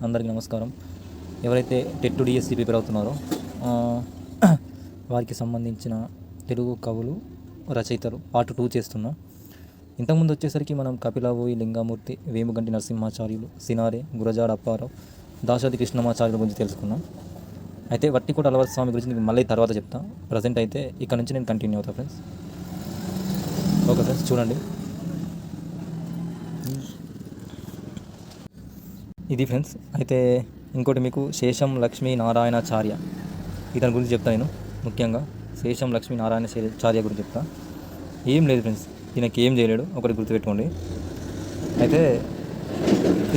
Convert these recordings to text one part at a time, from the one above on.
అందరికీ నమస్కారం. ఎవరైతే టెట్ డిఎస్సి ప్రిపేర్ అవుతున్నారో వారికి సంబంధించిన తెలుగు కవులు రచయితలు పార్ట్ 2 చేస్తున్నాం. ఇంతకుముందు వచ్చేసరికి మనం కపిలవోయి లింగామూర్తి, వేముగంటి నరసింహాచార్యులు, సినారే, గురజాడ అప్పారావు, దాశరథి కృష్ణమాచార్యుల గురించి తెలుసుకున్నాం. అయితే వట్టికోట అలవారి స్వామి గురించి నేను మళ్ళీ తర్వాత చెప్తాను. ప్రజెంట్ అయితే ఇక్కడ నుంచి నేను కంటిన్యూ అవుతాను ఫ్రెండ్స్. ఓకే ఫ్రెండ్స్, చూడండి. ఇది ఫ్రెండ్స్. అయితే ఇంకోటి మీకు శేషం లక్ష్మీ నారాయణాచార్య, ఇతని గురించి చెప్తాను నేను. ముఖ్యంగా శేషం లక్ష్మీ నారాయణాచార్య గురించి చెప్తా. ఏం లేదు ఫ్రెండ్స్, ఈయనకి ఏం చేయలేడు, ఒకటి గుర్తుపెట్టుకోండి. అయితే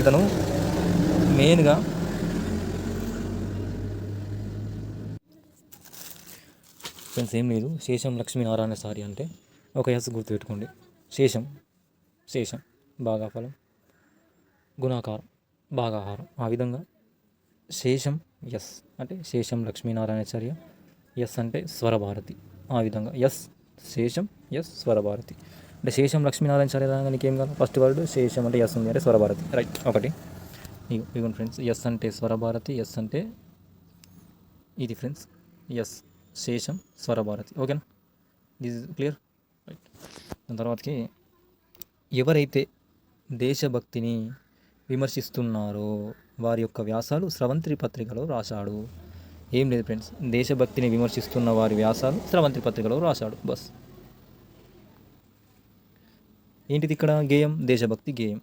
ఇతను మెయిన్గా ఫ్రెండ్స్ ఏం లేదు, శేషం లక్ష్మీ నారాయణాచార్య అంటే ఒక ఎస్ గుర్తుపెట్టుకోండి. శేషం భాగాఫలం, గుణాకారం భాగాహారం, ఆ విధంగా శేషం ఎస్ అంటే శేషం లక్ష్మీనారాయణాచార్య, ఎస్ అంటే స్వరభారతి, ఆ విధంగా ఎస్ శేషం ఎస్ స్వరభారతి. అంటే శేషం లక్ష్మీనారాయణాచార్య నీకు ఏం కాదు, ఫస్ట్ వర్డ్ శేషం అంటే ఎస్ ఉంది అంటే స్వరభారతి, రైట్. ఒకటి ఇవ్వండి ఫ్రెండ్స్, ఎస్ అంటే స్వరభారతి, ఎస్ అంటే ఇది ఫ్రెండ్స్, ఎస్ శేషం స్వరభారతి. ఓకేనా, దిస్ ఇస్ క్లియర్, రైట్. దాని తర్వాతకి ఎవరైతే దేశభక్తిని విమర్శిస్తున్నారో వారి యొక్క వ్యాసాలు స్రవంతి పత్రికలో రాశాడు. ఏం లేదు ఫ్రెండ్స్, దేశభక్తిని విమర్శిస్తున్న వారి వ్యాసాలు స్రవంతి పత్రికలో రాశాడు. బస్ ఏంటిది ఇక్కడ గేయం, దేశభక్తి గేయం.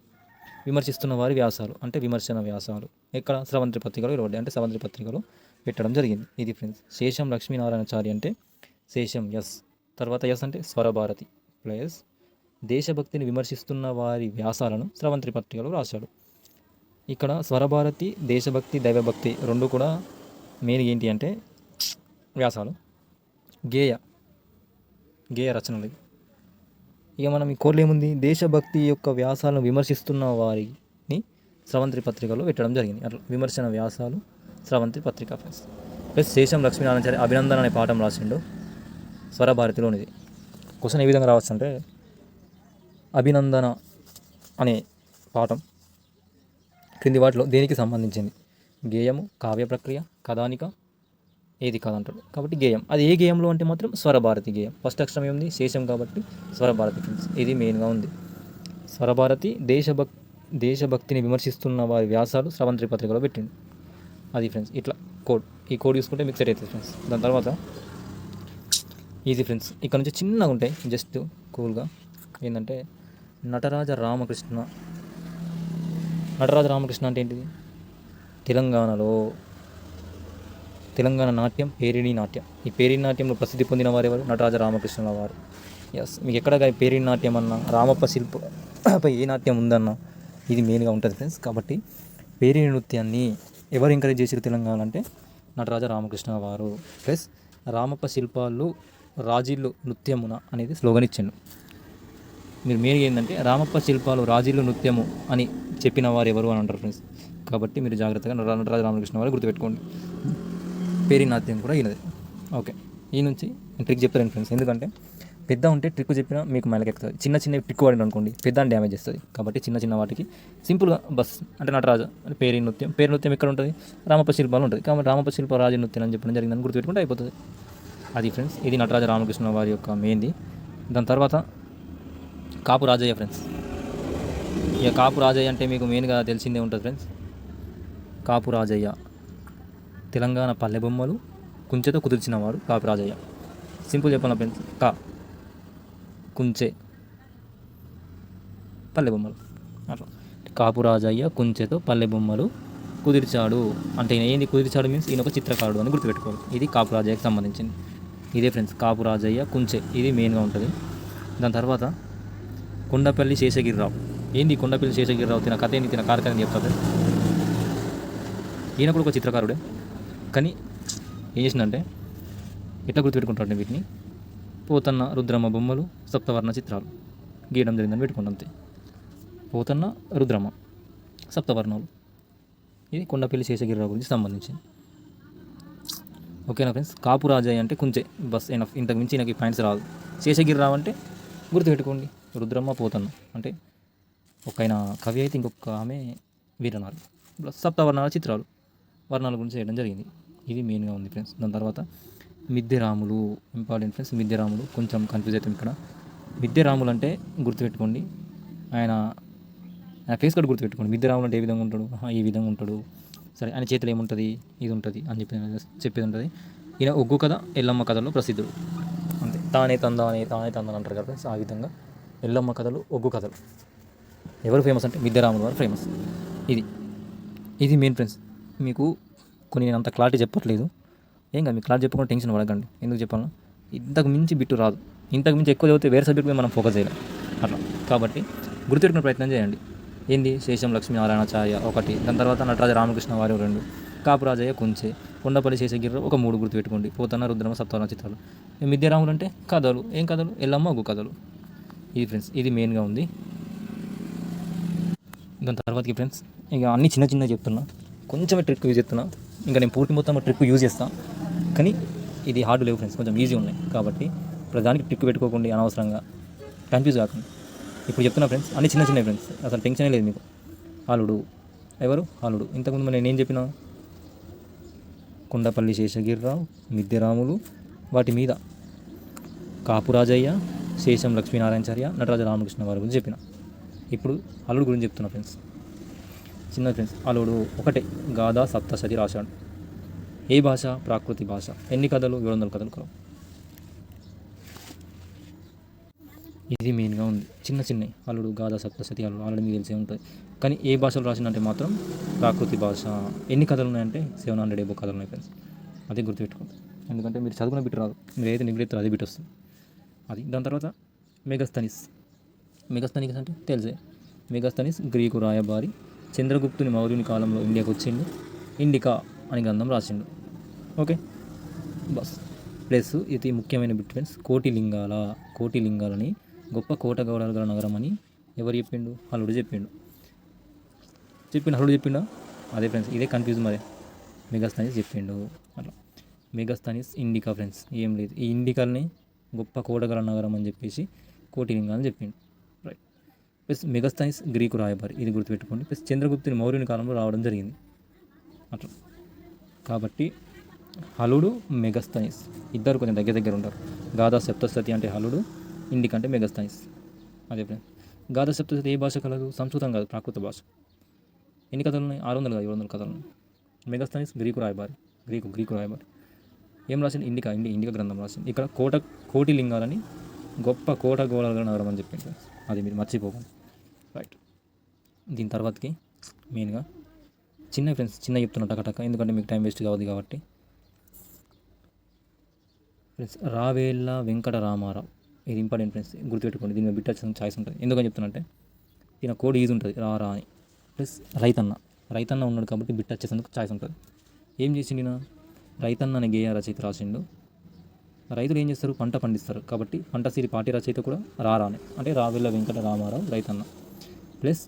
విమర్శిస్తున్న వారి వ్యాసాలు అంటే విమర్శన వ్యాసాలు ఎక్కడ, స్రవంతి పత్రికలో ఇవ్వబడ్డాయి, అంటే స్రవంతి పత్రికలో పెట్టడం జరిగింది. ఇది ఫ్రెండ్స్ శేషం లక్ష్మీనారాయణాచార్య అంటే శేషం ఎస్, తర్వాత ఎస్ అంటే స్వరభారతి ప్లస్ దేశభక్తిని విమర్శిస్తున్న వారి వ్యాసాలను స్రవంతి పత్రికలో రాశాడు. ఇక్కడ స్వరభారతి, దేశభక్తి, దైవభక్తి రెండు కూడా మెయిన్ ఏంటి అంటే వ్యాసాలు, గేయ రచనలు. ఇక మనం ఈ కోర్లు ఏముంది, దేశభక్తి యొక్క వ్యాసాలను విమర్శిస్తున్న వారిని స్రవంతి పత్రికలో పెట్టడం జరిగింది. అట్లా విమర్శన వ్యాసాలు స్రవంతి పత్రిక ఫ్రెండ్స్. ప్లస్ శేషం లక్ష్మీనారాయణాచార్య అభినందన అనే పాఠం రాసిండు స్వరభారతిలోనిది. క్వశ్చన్ ఏ విధంగా రావచ్చు అంటే, అభినందన అనే పాఠం క్రింది వాటిలో దేనికి సంబంధించింది? గేయము, కావ్య ప్రక్రియ, కథానిక, ఏది కాదంటాడు. కాబట్టి గేయం, అది ఏ గేయంలో అంటే మాత్రం స్వరభారతి గేయం. ఫస్ట్ అక్షరం ఏముంది, శేషం కాబట్టి స్వరభారతి ఫ్రెండ్స్, ఇది మెయిన్గా ఉంది. స్వరభారతి దేశభక్తిని విమర్శిస్తున్న వారి వ్యాసాలు స్రవంతి పత్రికలో పెట్టిండు. అది ఫ్రెండ్స్ ఇట్లా కోడ్, ఈ కోడ్ చూసుకుంటే మీకు సెట్ అవుతుంది ఫ్రెండ్స్. దాని తర్వాత ఈజీ ఫ్రెండ్స్, ఇక్కడ నుంచి చిన్నగా ఉంటాయి, జస్ట్ కూల్గా. ఏంటంటే నటరాజ రామకృష్ణ అంటే ఏంటిది, తెలంగాణ నాట్యం పేరిణి నాట్యం. ఈ పేరిణి నాట్యంలో ప్రసిద్ధి పొందిన వారు ఎవరు, నటరాజ రామకృష్ణుల వారు. ఎస్, మీకు ఎక్కడ పేరిణి నాట్యం అన్నా, రామప్ప శిల్పపై ఏ నాట్యం ఉందన్నా ఇది మెయిన్గా ఉంటుంది ఫ్రెండ్స్. కాబట్టి పేరిణి నృత్యాన్ని ఎవరు ఎంకరేజ్ చేసారు తెలంగాణ అంటే నటరాజ రామకృష్ణ వారు. ప్లస్ రామప్ప శిల్పాలు రాజిల్లు నృత్యమున అనేది స్లోగన్ ఇచ్చిండు. మీరు మెయిన్గా ఏంటంటే రామప్ప శిల్పాలు రాజిల్లు నృత్యము అని చెప్పిన వారు ఎవరు అని అంటారు ఫ్రెండ్స్. కాబట్టి మీరు జాగ్రత్తగా నటరాజ రామకృష్ణ వారు గుర్తుపెట్టుకోండి. పేరిణి నాట్యం కూడా ఈయనది. ఓకే, ఈ నుంచి నేను ట్రిక్ చెప్తాను ఫ్రెండ్స్. ఎందుకంటే పెద్ద ఉంటే ట్రిక్ చెప్పినా మీకు మైలకి ఎక్కుతుంది, చిన్న చిన్న ట్రిక్ వాడిన అనుకోండి పెద్ద డ్యామేజ్ చేస్తుంది. కాబట్టి చిన్న చిన్న వాటికి సింపుల్గా బస్ అంటే నటరాజ అంటే పేరిణి నృత్యం ఎక్కడ ఉంటుంది, రామప్ప శిల్పాలు ఉంటుంది. కాబట్టి రామప్ప శిల్ప రాజ నృత్యం అని చెప్పడం జరిగిందని గుర్తుపెట్టుకుంటే అయిపోతుంది. అది ఫ్రెండ్స్, ఇది నటరాజ రామకృష్ణ వారి యొక్క మెయిన్ది. దాని తర్వాత కాపు రాజయ్య ఫ్రెండ్స్. ఇక కాపు రాజయ్య అంటే మీకు మెయిన్గా తెలిసిందే ఉంటుంది ఫ్రెండ్స్. కాపు రాజయ్య తెలంగాణ పల్లె బొమ్మలు కుంచెతో కుదిర్చినవాడు కాపు రాజయ్య. సింపుల్ చెప్పాలి ఫ్రెండ్స్, కుంచె పల్లె బొమ్మలు అట్లా. కాపు రాజయ్య కుంచెతో పల్లె బొమ్మలు కుదిర్చాడు అంటే ఈయన ఏంది, కుదిర్చాడు మీన్స్ ఈయన ఒక చిత్రకారుడు అని గుర్తుపెట్టుకోవాలి. ఇది కాపు రాజయ్యకి సంబంధించింది. ఇదే ఫ్రెండ్స్ కాపు రాజయ్య కుంచె, ఇది మెయిన్గా ఉంటుంది. దాని తర్వాత కొండపల్లి శేషగిరిరావు. ఏంది కొండపల్లి శేషగిరిరావు, తిన కథ ఏంది, తిన కార్యక్రమం చెప్తాడు. ఈయన కూడా ఒక చిత్రకారుడే, కానీ ఏం చేసిందంటే ఎట్లా గుర్తుపెట్టుకుంటాడు వీటిని, పోతన్న రుద్రమ్మ బొమ్మలు సప్తవర్ణ చిత్రాలు గీయడం జరిగిందని పెట్టుకోండి అంతే. పోతన్న రుద్రమ్మ సప్తవర్ణాలు, ఇది కొండపల్లి శేషగిరిరావు గురించి సంబంధించింది. ఓకేనా ఫ్రెండ్స్. కాపు రాజయ్య అంటే కుంచె, బస్ ఎనఫ్, ఇంతకు మించి నాకు పాయింట్స్ రాదు. శేషగిరిరావు అంటే గుర్తుపెట్టుకోండి, రుద్రమ్మ పోతన్న అంటే ఒక ఆయన కవి అయితే ఇంకొక ఆమె వీరనారు. ప్లస్ సప్తవర్ణాల చిత్రాలు వర్ణాల గురించి చేయడం జరిగింది. ఇది మెయిన్గా ఉంది ఫ్రెండ్స్. దాని తర్వాత మిద్దెరాములు ఇంపార్టెంట్ ఫ్రెండ్స్. మిద్దెరాములు కొంచెం కన్ఫ్యూజ్ అవుతాం ఇక్కడ. మిద్దెరాములు అంటే గుర్తుపెట్టుకోండి, ఆయన ఫేస్ కట్ గుర్తుపెట్టుకోండి. మిద్దెరాములు అంటే ఏ విధంగా ఉంటాడు, ఈ విధంగా ఉంటాడు, సరే ఆయన చేతిలో ఏముంటుంది, ఇది ఉంటుంది అని చెప్పేది ఉంటుంది. ఈయన ఒగ్గు కథ, ఎల్లమ్మ కథలో ప్రసిద్ధుడు. అంతే, తానే తందానే అంటారు కదా ఫ్రెండ్స్. ఆ విధంగా ఎల్లమ్మ కథలు, ఒగ్గు కథలు ఎవరు ఫేమస్ అంటే మిద్దెరాములు వారు ఫేమస్. ఇది మెయిన్ ఫ్రెండ్స్. మీకు కొన్ని నేను అంత క్లారిటీ చెప్పట్లేదు, ఏం కాదు, మీకు క్లారిటీ చెప్పకుండా టెన్షన్ పడకండి. ఎందుకు చెప్పాలి, ఇంతకు మించి బిట్టు రాదు. ఇంతకు మించి ఎక్కువ చదివితే వేరే సబ్జెక్ట్ మీద మనం ఫోకస్ చేయలేం అట్లా. కాబట్టి గుర్తుపెట్టుకునే ప్రయత్నం చేయండి. ఏంది, శేషం లక్ష్మీనారాయణాచార్య ఒకటి, దాని తర్వాత నటరాజ రామకృష్ణ వారు 2, కాపురాజయ్య కొంచె, కొండపల్లి శేషగిరి ఒక 3 గుర్తుపెట్టుకోండి. పోతన్న రుద్రమ సప్తవర్ణ చిత్రాలు. మిద్దెరాములు అంటే కథలు, ఏం కథలు, ఎల్లమ్మ ఒగ్గు కథలు. ఇది ఫ్రెండ్స్, ఇది మెయిన్గా ఉంది. దాని తర్వాతకి ఫ్రెండ్స్ ఇక అన్నీ చిన్న చిన్న చెప్తున్నా, కొంచెమే ట్రిక్ యూజ్ చేస్తున్నా. ఇంకా నేను పూర్తి మొత్తం ట్రిక్ యూజ్ చేస్తాను, కానీ ఇది హార్డ్ లేవు ఫ్రెండ్స్, కొంచెం ఈజీ ఉన్నాయి. కాబట్టి ప్రధానికి ట్రిక్ పెట్టుకోకండి, అనవసరంగా కన్ఫ్యూజ్ కాకండి. ఇప్పుడు చెప్తున్నా ఫ్రెండ్స్, అన్ని చిన్న చిన్న ఫ్రెండ్స్, అసలు టెన్షనే లేదు మీకు. అల్లుడు ఎవరు, అల్లుడు ఇంతకుముందు నేను ఏం చెప్పినా, కొండపల్లి శేషగిరిరావు, మిద్దెరాములు, వాటి మీద కాపురాజయ్య, శేషం లక్ష్మీనారాయణాచార్య, నటరాజ రామకృష్ణ వారి గురించి చెప్పిన. ఇప్పుడు అల్లుడు గురించి చెప్తున్నా ఫ్రెండ్స్. చిన్న ఫ్రెండ్స్, అల్లుడు ఒకటే గాథా సప్తశతి రాశాడు. ఏ భాష, ప్రాకృతి భాష. ఎన్ని కథలు, 700 కథలు కలవు. ఇది మెయిన్గా ఉంది. చిన్న చిన్న అల్లుడు, గాథా సప్తశతి, అల్లుడు ఆల్రెడీ మీకు తెలిసే ఉంటుంది. కానీ ఏ భాషలో రాసిందంటే మాత్రం ప్రాకృతి భాష. ఎన్ని కథలు ఉన్నాయంటే 700 ఏబో కథలు ఉన్నాయి ఫ్రెండ్స్. అదే గుర్తుపెట్టుకోండి, ఎందుకంటే మీరు చదువుకున్న బిట్ రాదు, మీరు ఏదైతే నిగ్రహిస్తారో అదే బిట్ వస్తుంది. అది. దాని తర్వాత మెగస్తనీస్. మెగస్తనీస్ అంటే తెలిసే, మెగస్తనీస్ గ్రీకు రాయబారి, చంద్రగుప్తుని మౌర్యుని కాలంలో ఇండియాకు వచ్చిండు, ఇండికా అని గ్రంథం రాసిండు. Okay bus. ప్లస్ ఇది ముఖ్యమైన బిట్ ఫ్రెండ్స్, కోటిలింగాలని గొప్ప కోట గౌడాలు గల నగరం అని ఎవరు చెప్పిండు, అల్లుడు చెప్పిండు. అల్లుడు చెప్పిండా, అదే ఫ్రెండ్స్, ఇదే కన్ఫ్యూజ్. మరి మెగాస్తనీస్ చెప్పిండు అట్లా. మెగాస్తనీస్ ఇండికా ఫ్రెండ్స్, ఏం లేదు, ఈ ఇండికాల్ని గొప్ప కోట గల నగరం అని చెప్పేసి కోటిలింగాలని చెప్పిండు. రైట్. ప్లస్ మెగాస్తనీస్ గ్రీకు రాయబారి, ఇది గుర్తుపెట్టుకోండి. ప్లస్ చంద్రగుప్తుని మౌర్యుని కాలంలో రావడం జరిగింది అట్లా. కాబట్టి హలుడు, మెగాస్తనీస్ ఇద్దరు కొంచెం దగ్గర ఉంటారు. గాథా సప్తశతి అంటే హలుడు, ఇండికా అంటే మెగాస్తనీస్. అదే ఫ్రెండ్స్, గాథా సప్తశతి ఏ భాష కలదు, సంస్కృతం కాదు, ప్రాకృత భాష. ఎన్ని కథలు ఉన్నాయి, 600 కాదు 700 కథలు ఉన్నాయి. మెగాస్తనీస్ గ్రీకు రాయబారి. ఏం రాసింది, ఇండికా గ్రంథం రాసింది. ఇక్కడ కోటి లింగాలని గొప్ప కోట గోడల నగరం అని చెప్పింది ఫ్రెండ్స్, అది మీరు మర్చిపోకండి. రైట్. దీని తర్వాతకి మెయిన్గా చిన్న ఫ్రెండ్స్, చిన్న చెప్తున్నా టక, ఎందుకంటే మీకు టైం వేస్ట్ కావద్దు కాబట్టి. ఫ్రెండ్స్, రావేళ్ళ వెంకట రామారావు, ఇది ఇంపార్టెంట్ ఫ్రెండ్స్, గుర్తుపెట్టుకోండి. దీని మీద బిట్ వచ్చిన ఛాయిస్ ఉంటుంది. ఎందుకని చెప్తున్నంటే దీని కోడ్ ఈజీ ఉంటుంది, రా అని. ప్లస్ రైతన్న ఉన్నాడు కాబట్టి బిట్ వచ్చేసేందుకు ఛాయిస్ ఉంటుంది. ఏం చేసిండినా, రైతన్న అనే గేయ రచయిత రాసిండు. రైతులు ఏం చేస్తారు, పంట పండిస్తారు. కాబట్టి పంటసిరి పాటి రచయిత కూడా రానే, అంటే రావేళ్ళ వెంకట రామారావు రైతన్న. ప్లస్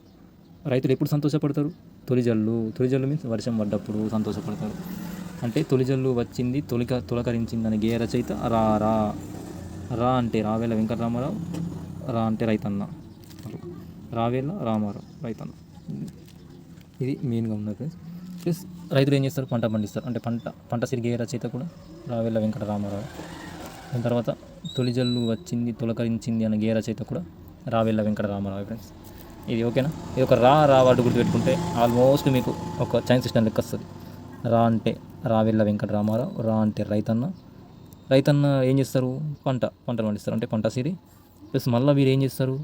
రైతులు ఎప్పుడు సంతోషపడతారు, తొలిజల్లు మీన్స్ వర్షం పడ్డప్పుడు సంతోషపడతారు. అంటే తొలిజల్లు వచ్చింది, తొలకరించింది అనే గేయ రచయిత రా అంటే రావేళ్ళ వెంకట రామారావు, రా అంటే రైతన్న, రావేళ్ళ రామారావు రైతన్న. ఇది మెయిన్గా ఉన్నది ఫ్రెండ్స్. ప్లస్ రైతులు ఏం చేస్తారు, పంట పండిస్తారు. అంటే పంట సిరి గేయ రచయిత కూడా రావేళ్ళ వెంకట రామారావు. దాని తర్వాత తొలిజల్లు వచ్చింది, తొలకరించింది అనే గేయ రచయిత కూడా రావేళ్ళ వెంకట రామారావు ఫ్రెండ్స్. ఇది ఓకేనా. ఇది ఒక రా వాటి గుర్తుపెట్టుకుంటే ఆల్మోస్ట్ మీకు ఒక చైన్ సిస్టమ్ లెక్క వస్తుంది. రా అంటే రావేళ్ళ వెంకట రామారావు, రా అంటే రైతన్న ఏం చేస్తారు, పంటలు పండిస్తారు, అంటే పంట సిరి. ప్లస్ మళ్ళీ వీరు ఏం చేస్తారు,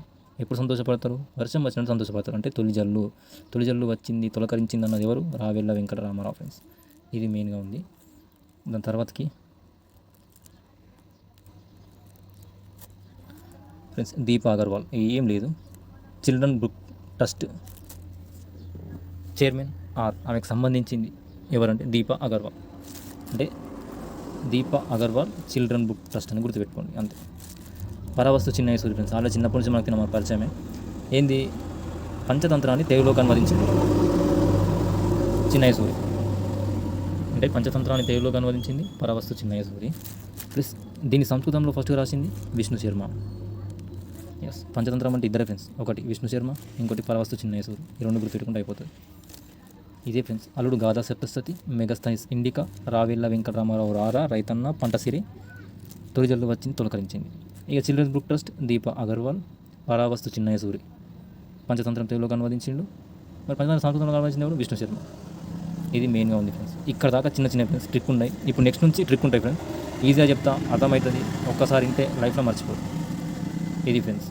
ఎప్పుడు సంతోషపడతారు, వర్షం వచ్చినట్టు సంతోషపడతారు. అంటే తొలిజల్లు వచ్చింది, తొలకరించింది అన్నది ఎవరు, రావేళ్ళ వెంకట రామారావు ఫ్రెండ్స్. ఇది మెయిన్గా ఉంది. దాని తర్వాతకి ఫ్రెండ్స్ దీపా అగర్వాల్, ఏం లేదు, చిల్డ్రన్ బుక్ ట్రస్ట్ చైర్మన్ ఆమెకు సంబంధించింది ఎవరంటే దీపా అగర్వాల్. అంటే Deepa Agarwal children book trust అని గుర్తుపెట్టుకోండి అంతే. పరావస్తు చిన్నయ్య సూరి ఫ్రెండ్స్, అలా చిన్నప్పటి నుంచి మనకి మన పరిచయమే. ఏంది, పంచతంత్రాన్ని తెలుగులోకి అనువదించింది చిన్నయ్య సూరి. అంటే పంచతంత్రాన్ని తెలుగులోకి అనువదించింది పరావస్తు చిన్నయ్య సూరి. ప్లస్ దీన్ని సంస్కృతంలో ఫస్ట్గా రాసింది విష్ణు శర్మ. ఎస్, పంచతంత్రం అంటే ఇద్దరే ఫ్రెండ్స్, ఒకటి విష్ణు శర్మ, ఇంకోటి పరావస్తు చిన్నయ్య సూరి. ఈ 2 గుర్తుపెట్టుకుంటే అయిపోతుంది. ఇదే ఫ్రెండ్స్ అల్లుడు గాదా సప్తశతి, మెగాస్థైస్ ఇండికా, రావెల్ల వెంకటరామారావు రారా, రైతన్న, పంటసిరి, తొలిజల్లు వచ్చింది తొలకరించింది. ఇక చిల్డ్రన్స్ బుక్ ట్రస్ట్ దీప అగర్వాల్, పరావస్తు చిన్నయ్య సూరి, పంచతంత్రం తెలుగులోకి అనువదించిండు. మరి పంచతంత్ర సంస్కృతంలో అనువదించింది ఎవరు? విష్ణు శర్మ. ఇది మెయిన్గా ఉంది ఫ్రెండ్స్. ఇక్కడ దాకా చిన్న చిన్న ఫ్రెండ్స్ ట్రిక్ ఉన్నాయి. ఇప్పుడు నెక్స్ట్ నుంచి ట్రిక్ ఉంటాయి ఫ్రెండ్స్. ఈజీగా చెప్తా, అర్థమవుతుంది. ఒక్కసారి వింటే లైఫ్లో మర్చిపోదు. ఇది ఫ్రెండ్స్.